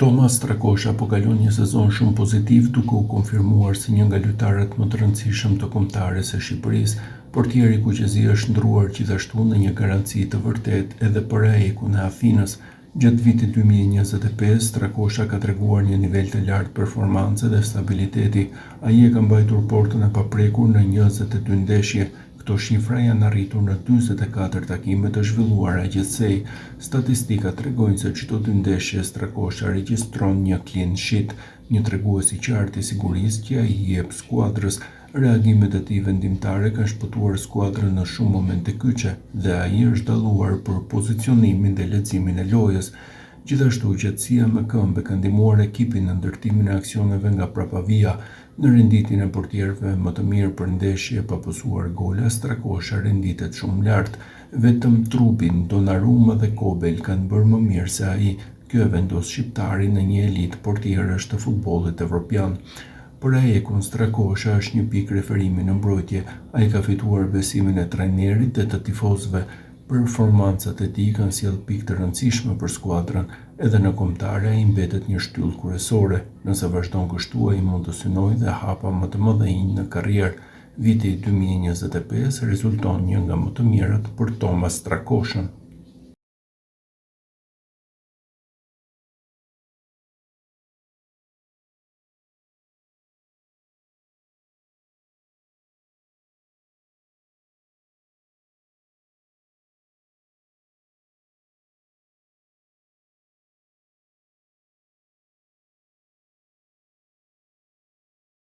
Thomas Strakosha po kalon një sezon shumë pozitiv duke u konfirmuar si një nga lojtarët më të rëndësishëm të kombëtares së Shqipërisë. Portieri kuqezi është ndruar gjithashtu në një garanci të vërtetë edhe për AEK-un e Afinës. Gjatë vitit 2025, Strakosha ka treguar një nivel të lartë performance dhe stabiliteti. Ai e ka mbajtur portën e paprekur në 22 ndeshje. Këto shifra janë arritur në 44 takime të zhvilluara gjithsej. Statistikat tregojnë se çdo 2 ndeshje Strakosha regjistron një clean sheet, një tregues i qartë i sigurisë që ai i jep skuadrës. Reagimet e tij vendimtare kanë shpëtuar skuadrën në shumë momente kyçe dhe ai është dalluar për pozicionimin dhe leximin e lojës. Gjithashtu, qetësia me këmbë ka ndihmuar ekipin në ndërtimin e aksioneve nga prapavia. Në renditjen e portierëve më të mirë për ndeshje pa posuar gola, Strakosha renditet shumë lart. Vetëm Trubin, Donnarumma dhe Kobel kanë bërë më mirë se ai. Kjo e vendos shqiptarin në një elitë portierësh të futbollit evropian. Për AEK-un, Strakosha është një pikë referimi në mbrojtje. Ai ka fituar besimin e trajnerit dhe të tifozëve. Performancat e tij kanë sjellë pikë të rëndësishme për skuadrën, edhe në kombëtare ai mbetet një shtyllë kryesore. Nëse vazhdon kështu, ai mund të synojë dhe hapa më të mëdhenj në karrierë. Viti 2025 rezulton një nga më të mirët për Thomas Strakoshën.